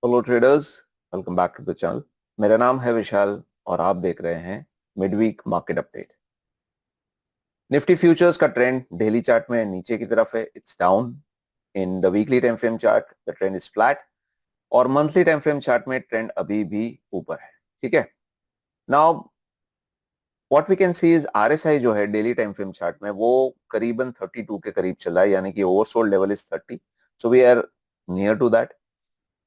Hello traders, welcome back to the channel. मेरा नाम है विशाल और आप देख रहे हैं mid week market update. Nifty futures का ट्रेंड डेली चार्ट में नीचे की तरफ है, it's down. In the weekly time frame chart the trend is flat और मंथली टाइम फ्रेम चार्ट में ट्रेंड अभी भी ऊपर है। ठीक है, now what we can see is RSI जो है डेली टाइम फ्रेम चार्ट में वो करीबन 32 के करीब चला है, यानी कि oversold level is 30, so we are near to that.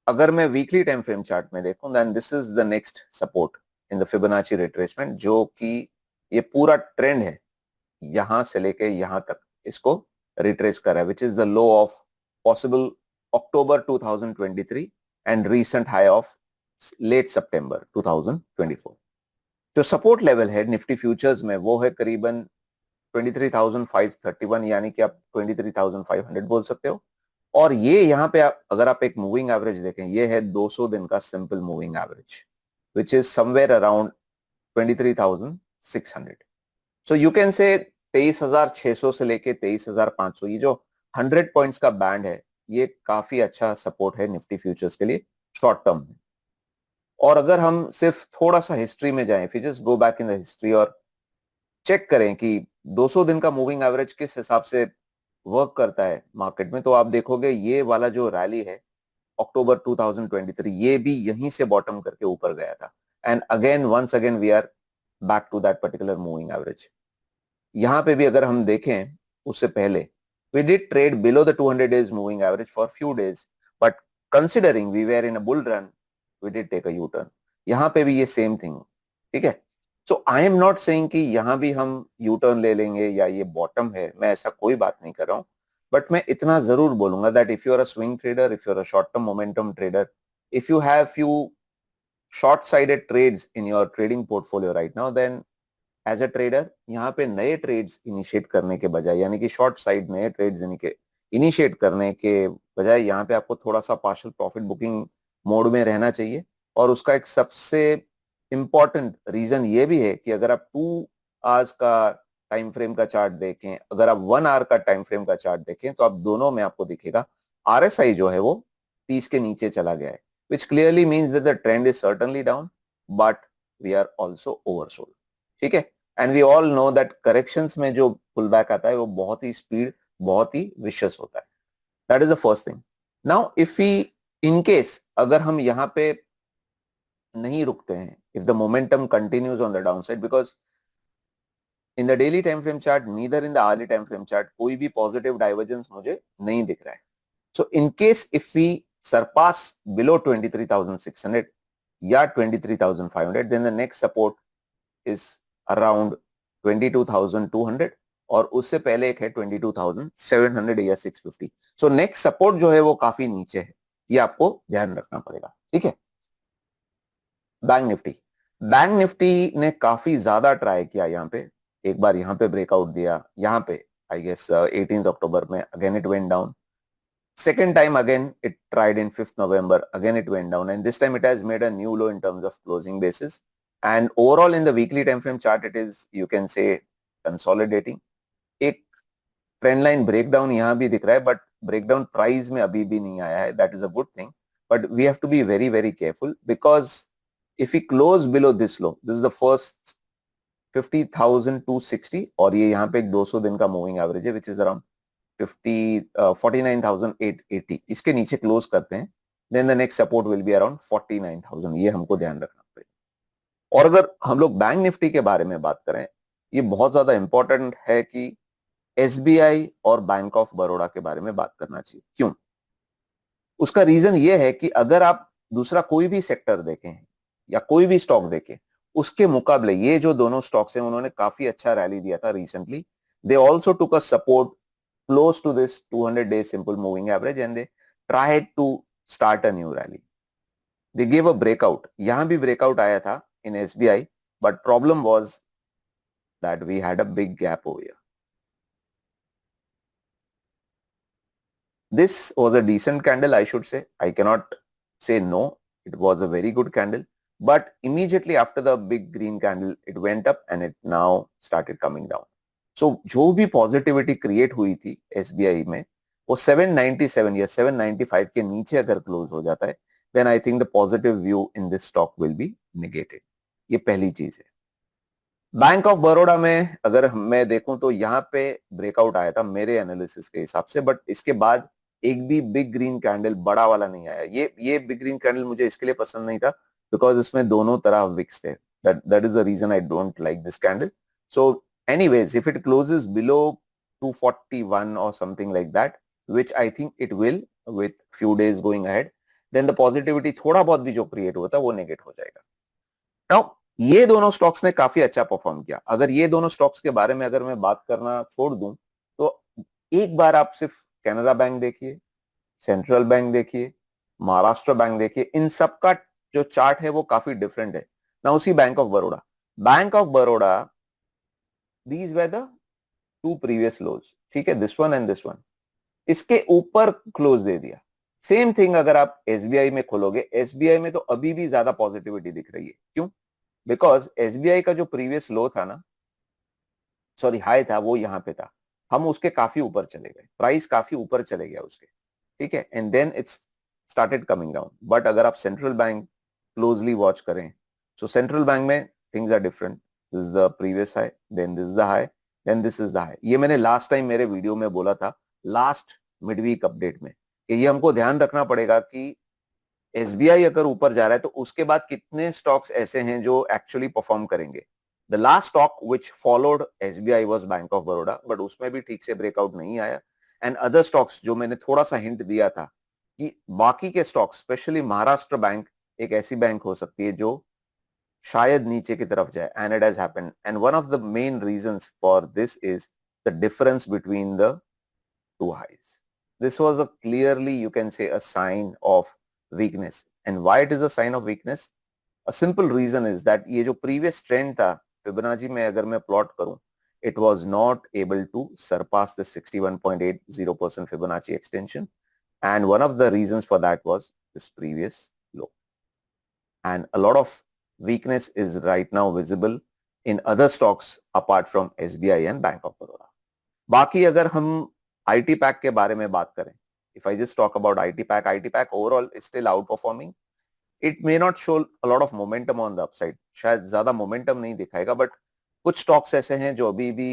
अगर मैं वीकली टाइम फ्रेम चार्ट में देखूं then this is the next support in the Fibonacci retracement, जो कि ये पूरा ट्रेंड है यहां से लेके यहां तक इसको रिट्रेस कर रहा है, which is the low of possible October 2023 and recent high of late सितंबर 2024। जो सपोर्ट लेवल है निफ्टी फ्यूचर्स में वो है करीबन 23,531, यानी कि आप 23,500 बोल सकते हो। और ये यहाँ पे अगर आप एक मूविंग एवरेज देखें, ये है 200 दिन का simple moving average which is somewhere around 23,600। So you can say 23,600 से लेके 23,500, ये जो 100 पॉइंट्स का बैंड है ये काफी अच्छा सपोर्ट है निफ्टी फ्यूचर्स के लिए शॉर्ट टर्म में। और अगर हम सिर्फ थोड़ा सा हिस्ट्री में जाएं, फिर just go back in the history और चेक करें कि 200 दिन का मूविंग एवरेज किस हिसाब से वर्क करता है मार्केट में, तो आप देखोगे ये वाला जो रैली है अक्टूबर 2023 ये भी यहीं से बॉटम करके ऊपर गया था and again once again we are back to that particular moving average. यहां पे भी अगर हम देखें उससे पहले we did trade below the 200 days moving average for few days, but considering we were in a bull run we did take a U-turn। यहां पे भी ये सेम थिंग, ठीक है। सो आई एम नॉट सेइंग कि यहां भी हम यू टर्न ले लेंगे या ये बॉटम है, मैं ऐसा कोई बात नहीं कर रहा हूं, बट मैं इतना जरूर बोलूंगा that if you are a swing trader, if you are a short term momentum trader, if you have few short sided trades in your trading portfolio right now, then as a trader यहाँ पे नए trades initiate करने के बजाय, यानी कि short side नए trades initiate करने के बजाय यहाँ पे आपको थोड़ा सा पार्शियल प्रॉफिट बुकिंग मोड में रहना चाहिए। और उसका एक सबसे इंपॉर्टेंट रीजन ये भी है कि अगर आप 2 आवर्स का टाइम फ्रेम का चार्ट देखें, अगर आप 1 आवर का टाइम फ्रेम का चार्ट देखें, तो आप दोनों में आपको दिखेगा आरएसआई जो है वो 30 के नीचे चला गया है, which clearly means that the trend is certainly down but we are also oversold. ठीक है, and we all know that corrections में जो पुल बैक आता है वो बहुत ही स्पीड, बहुत ही विशियस होता है। That is the first thing. Now if we in case अगर हम यहाँ पे नहीं रुकते हैं, if the momentum continues on the down side, because in the daily time frame chart neither in the hourly time frame chart कोई भी positive divergence मुझे नहीं दिख रहा है। So in case if we surpass below 23,600 या 23,500, then the next support is around 22,200 और उससे पहले एक है 22,700 या 650। सो नेक्स्ट सपोर्ट जो है वो काफी नीचे है, ये आपको ध्यान रखना पड़ेगा। ठीक है, बैंक निफ्टी ने काफी ज्यादा ट्राई किया यहाँ पे, एक बार यहाँ पे ब्रेकआउट दिया, यहाँ पे आई गेस 18 अक्टूबर में again it went down, second time again it tried in 5th November, again it went down, and this time it has made a new low in terms of closing basis, and overall in the weekly time frame chart it is, you can say, consolidating। एक trend line breakdown यहाँ भी दिख रहा है, but breakdown price में अभी भी नहीं आया है, that is a good thing, but we have to be very very careful because if you close below this low, this is the first 50,260 और ये यहाँ पे एक 200 दिन का मूविंग एवरेज है विच इज अराउंड 49,880, इसके नीचे क्लोज करते हैं then the next support will be around 49,000, ये हमको ध्यान रखना पड़ेगा। और अगर हम लोग बैंक निफ्टी के बारे में बात करें, ये बहुत ज्यादा इंपॉर्टेंट है कि एसबीआई और बैंक ऑफ बड़ौदा के बारे में बात करना चाहिए। क्यों? उसका रीजन ये है कि अगर आप दूसरा कोई भी सेक्टर देखें या कोई भी स्टॉक देखें, उसके मुकाबले ये जो दोनों स्टॉक्स हैं उन्होंने काफी अच्छा रैली दिया था recently. They also took a support close to this 200-day simple moving average and they tried to start a new rally. They gave a breakout. यहाँ भी breakout आया था in SBI, but problem was that we had a big gap over here. This was a decent candle, I should say. I cannot say no. It was a very good candle, but immediately after the big green candle, it went up and it now started coming down. So जो भी positivity create हुई थी SBI में, वो 797 या 795 के नीचे अगर क्लोज हो जाता है, then I think the positive view in this stock will be negated. ये पहली चीज है. बैंक ऑफ बड़ौदा में अगर मैं देखूं तो यहाँ पे ब्रेकआउट आया था मेरे एनालिसिस के हिसाब से, बट इसके बाद एक भी बिग ग्रीन कैंडल बड़ा वाला नहीं आया. ये बिग ग्रीन कैंडल मुझे इसके लिए पसंद नहीं था बिकॉज इसमें दोनों तरह विक्स थे. that is the reason I don't like this candle. So anyways, if it closes below 241 or something like that, which I think it will with few days going ahead, then the positivity थोड़ा बहुत भी जो create हुआ था वो negate हो जाएगा. Now ये दोनों स्टॉक्स ने काफी अच्छा परफॉर्म किया. अगर ये दोनों स्टॉक्स के बारे में अगर मैं बात करना छोड़ दूं तो एक बार आप सिर्फ कैनरा बैंक देखिए, सेंट्रल बैंक देखिए, महाराष्ट्र बैंक देखिए, इन सब का जो चार्ट है वो काफी डिफरेंट है ना. उसी bank of Baroda these were the two previous lows, ठीक है, this one and this one, इसके ऊपर क्लोज दे दिया. सेम थिंग अगर आप एसबीआई में खोलोगे, एसबीआई में तो अभी भी ज्यादा पॉजिटिविटी दिख रही है. क्यों? बिकॉज एसबीआई का जो प्रीवियस लो था ना, सॉरी हाई था, वो यहाँ पे था. हम उसके काफी ऊपर चले गए, प्राइस काफी ऊपर चले गया उसके, ठीक है, and then it's started coming down. But अगर आप सेंट्रल बैंक क्लोजली वॉच करें, सो सेंट्रल बैंक में things are different. This is the previous high, then this is the high, then this is the high. ये मैंने last time मेरे video में बोला था, लास्ट मिडवीक अपडेट में, कि ये हमको ध्यान रखना पड़ेगा कि एसबीआई अगर ऊपर जा रहा है तो उसके बाद कितने स्टॉक्स ऐसे हैं जो एक्चुअली परफॉर्म करेंगे. The last stock which followed SBI was bank of Baroda, but उसमें भी ठीक से ब्रेकआउट नहीं आया. एंड अदर स्टॉक्स जो मैंने थोड़ा सा हिंट दिया था कि बाकी के स्टॉक्स, स्पेशली महाराष्ट्र बैंक एक ऐसी बैंक हो सकती है जो शायद नीचे की तरफ जाए, and it has happened. And one of the main reasons for this is the difference between the two highs. This was a clearly, you can say, a sign of weakness. And why it is a sign of weakness? A simple reason is that ये जो previous trend था Fibonacci में अगर मैं plot करूं, it was not able to surpass the 61.80% Fibonacci extension. And one of the reasons for that was this previous low. And a lot of weakness is right now visible in other stocks apart from SBI and Bank of Baroda. बाकी अगर हम IT pack के बारे में बात करें, if I just talk about IT pack overall is still outperforming. It may not show a lot of momentum on the upside, शायद ज्यादा मोमेंटम नहीं दिखाएगा, बट कुछ स्टॉक्स ऐसे हैं जो अभी भी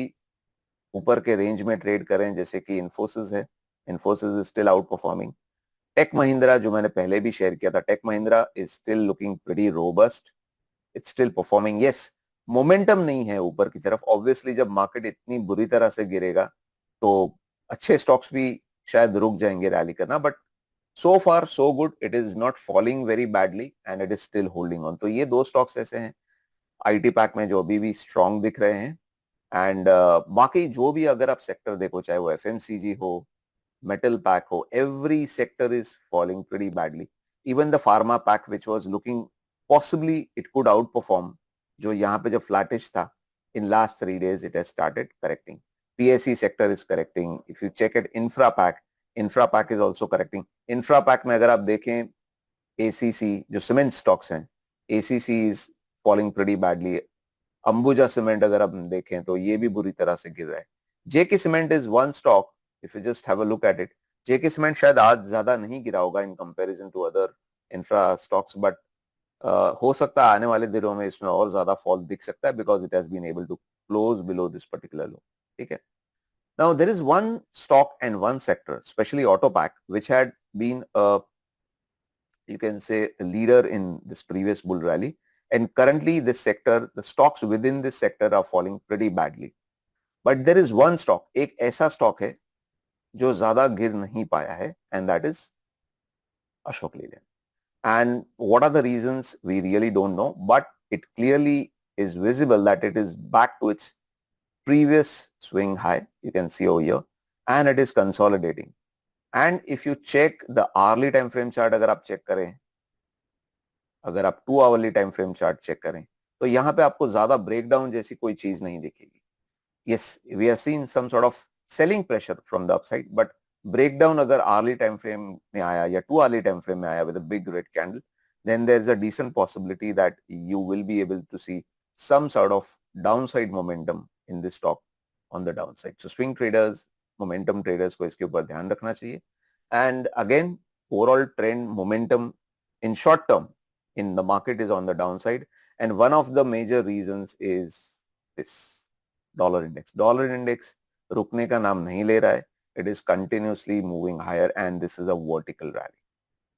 ऊपर के रेंज में ट्रेड करें, जैसे कि इन्फोसिस है. Infosys is still outperforming. Tech Mahindra जो मैंने पहले भी शेयर किया था, Tech Mahindra is still looking pretty robust. It's still performing. Yes, momentum नहीं है ऊपर की तरफ. ऑब्वियसली जब मार्केट इतनी बुरी तरह से गिरेगा तो अच्छे स्टॉक्स भी शायद रुक जाएंगे रैली करना, but so far so good. It is not falling very badly and it is still holding on. तो ये दो स्टॉक्स ऐसे हैं आईटी पैक में जो अभी भी स्ट्रॉन्ग दिख रहे हैं. एंड बाकी जो भी अगर आप सेक्टर देखो, चाहे वो एफएमसीजी हो, metal pack ho, every sector is falling pretty badly. Even the pharma pack which was looking possibly it could outperform, जो यहाँ पे जब flattish था, in last 3 days it has started correcting. PSE sector is correcting. If you check it, infra pack is also correcting. Infra pack में अगर आप देखें ACC जो cement stocks हैं, ACC is falling pretty badly. Ambuja cement अगर आप देखें तो ये भी बुरी तरह से गिर रहा है. JK cement is one stock, if you just have a look at it. JK cement शायद आज ज्यादा नहीं गिरा होगा in comparison to other infra stocks, but हो सकता है आने वाले दिनों में इसमें और ज्यादा फॉल दिख सकता है because it has been able to close below this particular low. ठीक है. Now there is one stock and one sector, specially auto pack, which had been you can say a leader in this previous bull rally, and currently this sector, the stocks within this sector are falling pretty badly. But there is one stock, एक ऐसा stock है जो ज्यादा गिर नहीं पाया है, and that is Ashok Leyland. And what are the reasons we really don't know, but it clearly is visible that it is back to its previous swing high, you can see over here, and it is consolidating. And if you check the hourly time frame chart, अगर आप check करें, अगर आप 2 hourly time frame chart check करें, तो यहाँ पे आपको ज्यादा ब्रेकडाउन जैसी कोई चीज नहीं दिखेगी. Yes, we have seen some sort of selling pressure from the upside, but breakdown अगर आवर्ली टाइम फ्रेम में आया या 2 आवरली टाइम फ्रेम में आया with a big red candle, then there is a decent possibility that you will be able to see some sort of downside momentum in this stock on the downside. So swing traders, momentum traders को इसके ऊपर ध्यान रखना चाहिए. And again, overall trend momentum in short term in the market is on the downside, and one of the major reasons is this dollar index. Dollar index रुकने का नाम नहीं ले रहा है. It is continuously moving higher and this is a vertical rally.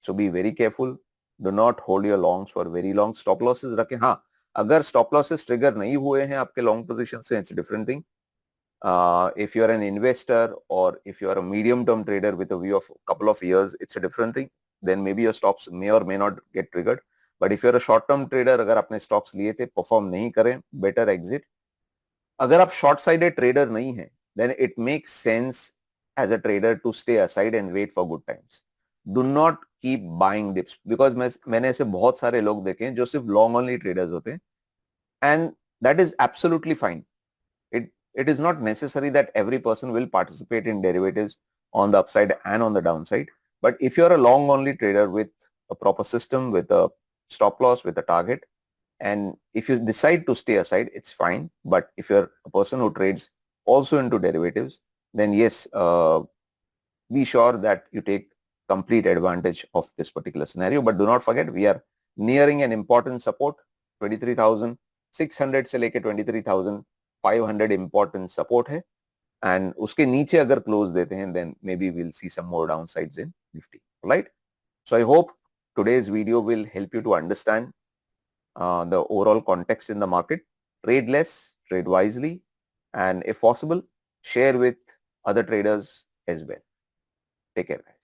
So be very careful. Do not hold your longs for very long. Stop losses रखें. हाँ, अगर stop losses trigger नहीं हुए हैं आपके long position से, it's a different thing. If you are an investor or if you are a medium term trader with a view of a couple of years, it's a different thing. Then maybe your stops may or may not get triggered. But if you are a short term trader, अगर आपने stocks लिए थे, perform नहीं करें, better exit. अगर आप short sided trader नहीं हैं, then it makes sense as a trader to stay aside and wait for good times. Do not keep buying dips because मैंने ऐसे बहुत सारे लोग देखे हैं जो सिर्फ long only traders होते हैं, and that is absolutely fine. It is not necessary that every person will participate in derivatives on the upside and on the downside. But if you're a long only trader with a proper system, with a stop loss, with a target, and if you decide to stay aside, it's fine. But if you're a person who trades also into derivatives, then yes, be sure that you take complete advantage of this particular scenario. But do not forget, we are nearing an important support. 23,600 से लेके 23,500 important support है, and उसके नीचे अगर close देते हैं, then maybe we'll see some more downsides in Nifty. Right? So I hope today's video will help you to understand the overall context in the market. Trade less, trade wisely, and if possible, share with other traders as well. Take care, guys.